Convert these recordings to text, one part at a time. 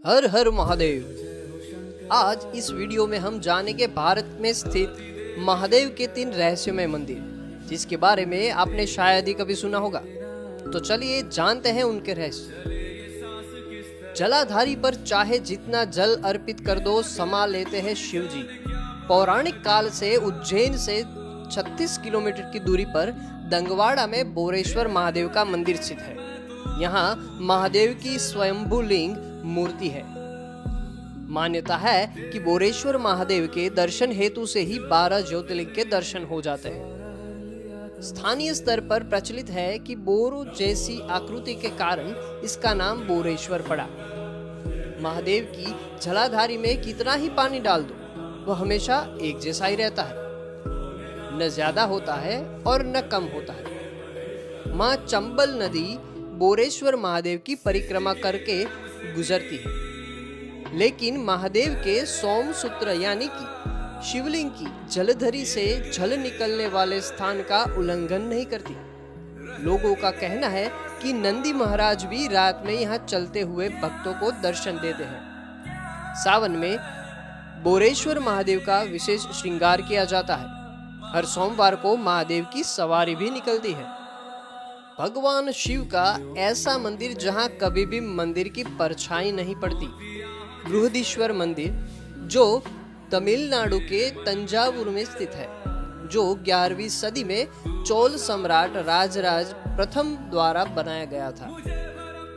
हर हर महादेव। आज इस वीडियो में हम जानेंगे भारत में स्थित महादेव के 3 रहस्यमय मंदिर, जिसके बारे में आपने शायद ही कभी सुना होगा। तो चलिए जानते हैं उनके रहस्य। जलाधारी पर चाहे जितना जल अर्पित कर दो, समा लेते हैं शिव जी। पौराणिक काल से उज्जैन से 36 किलोमीटर की दूरी पर दंगवाड़ा में बोरेश्वर महादेव का मंदिर स्थित है। यहाँ महादेव की स्वयंभू लिंग मूर्ति है। मान्यता है कि बोरेश्वर महादेव के दर्शन हेतु से ही 12 ज्योतिर्लिंग के दर्शन हो जाते हैं। स्थानीय स्तर पर प्रचलित है कि बोरो जैसी आकृति के कारण इसका नाम बोरेश्वर पड़ा। महादेव की जलाधारी में कितना ही पानी डाल दो, वह हमेशा एक जैसा ही रहता है, न ज्यादा होता है और न कम होता है। माँ चंबल नदी बोरेश्वर महादेव की परिक्रमा करके गुजरती है, लेकिन महादेव के सोमसूत्र यानी कि शिवलिंग की जलधरी से जल निकलने वाले स्थान का उल्लंघन नहीं करती। लोगों का कहना है कि नंदी महाराज भी रात में यहाँ चलते हुए भक्तों को दर्शन देते हैं। सावन में बोरेश्वर महादेव का विशेष श्रृंगार किया जाता है। हर सोमवार को महादेव की सवारी भी निकलती है। भगवान शिव का ऐसा मंदिर जहां कभी भी मंदिर की परछाई नहीं पड़ती, बृहदीश्वर मंदिर, जो तमिलनाडु के तंजावुर में स्थित है, जो 11वीं सदी में चोल सम्राट राजराज प्रथम द्वारा बनाया गया था।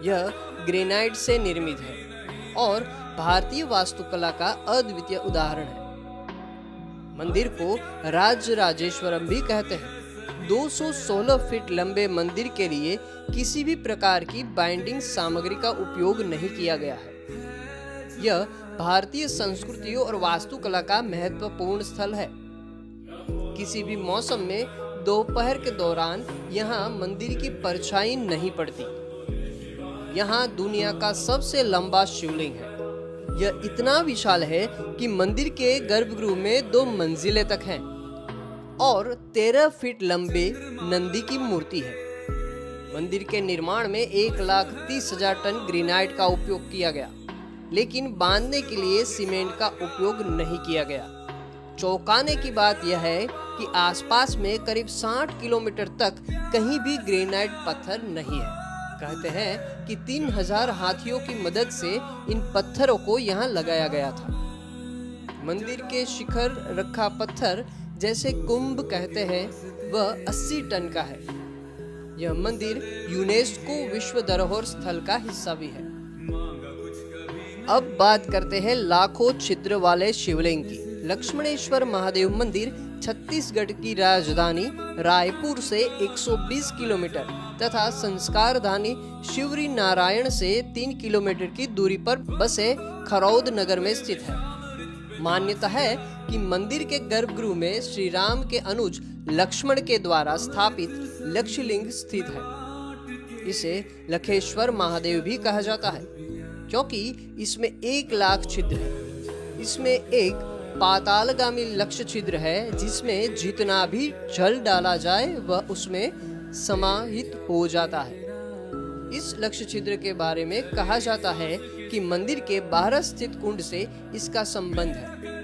यह ग्रेनाइट से निर्मित है और भारतीय वास्तुकला का अद्वितीय उदाहरण है। मंदिर को राजराजेश्वरम भी कहते हैं। 216 फीट लंबे मंदिर के लिए किसी भी प्रकार की बाइंडिंग सामग्री का उपयोग नहीं किया गया है। यह भारतीय संस्कृति और वास्तुकला का महत्वपूर्ण स्थल है। किसी भी मौसम में दोपहर के दौरान यहाँ मंदिर की परछाई नहीं पड़ती। यहाँ दुनिया का सबसे लंबा शिवलिंग है। यह इतना विशाल है कि मंदिर के गर्भगृह में 2 मंजिलें तक हैं और 13 फीट लंबे नंदी की मूर्ति है। मंदिर के निर्माण में 1,30,000 टन ग्रेनाइट का उपयोग किया गया, लेकिन बांधने के लिए सीमेंट का उपयोग नहीं किया गया। चौंकाने की बात यह है कि आसपास में करीब 60 किलोमीटर तक कहीं भी ग्रेनाइट पत्थर नहीं है। कहते हैं कि 3000 हाथियों की मदद से इन पत्थरों को यहाँ लगाया गया था। मंदिर के शिखर रखा पत्थर, जैसे कुंभ कहते हैं, वह 80 टन का है। यह मंदिर यूनेस्को विश्व धरोहर स्थल का हिस्सा भी है। अब बात करते हैं लाखों छिद्र वाले शिवलिंग की। लक्ष्मणेश्वर महादेव मंदिर छत्तीसगढ़ की राजधानी रायपुर से 120 किलोमीटर तथा संस्कारधानी शिवरी नारायण से 3 किलोमीटर की दूरी पर बसे खरौद नगर में स्थित है। मान्यता है कि मंदिर के गर्भगृह में श्री राम के अनुज लक्ष्मण के द्वारा स्थापित लक्षलिंग स्थित है। इसे लखेश्वर महादेव भी कहा जाता है, क्योंकि इसमें 1 लाख छिद्र है। इसमें एक पातालगामी लक्ष्य छिद्र है, जिसमें जितना भी जल डाला जाए वह उसमें समाहित हो जाता है। इस लक्ष्य छिद्र के बारे में कहा जाता है कि मंदिर के बाहर स्थित कुंड से इसका संबंध है।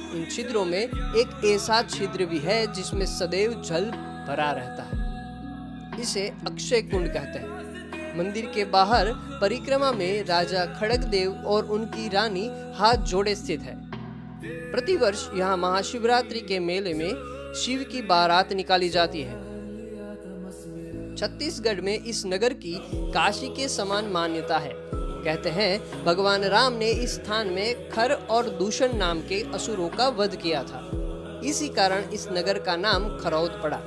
इन छिद्रों में एक ऐसा छिद्र भी है जिसमें सदैव जल भरा रहता है। इसे अक्षय कुंड कहते हैं। मंदिर के बाहर परिक्रमा में राजा खड़गदेव और उनकी रानी हाथ जोड़े स्थित है। प्रतिवर्ष यहाँ महाशिवरात्रि के मेले में शिव की बारात निकाली जाती है। छत्तीसगढ़ में इस नगर की काशी के समान मान्यता है। कहते हैं भगवान राम ने इस स्थान में खर और दूषण नाम के असुरों का वध किया था। इसी कारण इस नगर का नाम खरौद पड़ा।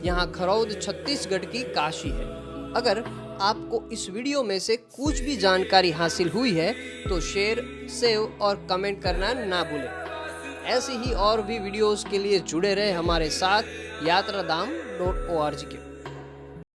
यहाँ खरौद छत्तीसगढ़ की काशी है। अगर आपको इस वीडियो में से कुछ भी जानकारी हासिल हुई है तो शेयर, सेव और कमेंट करना ना भूलें। ऐसी ही और भी वीडियोस के लिए जुड़े रहे हमारे साथ यात्राधाम.org के।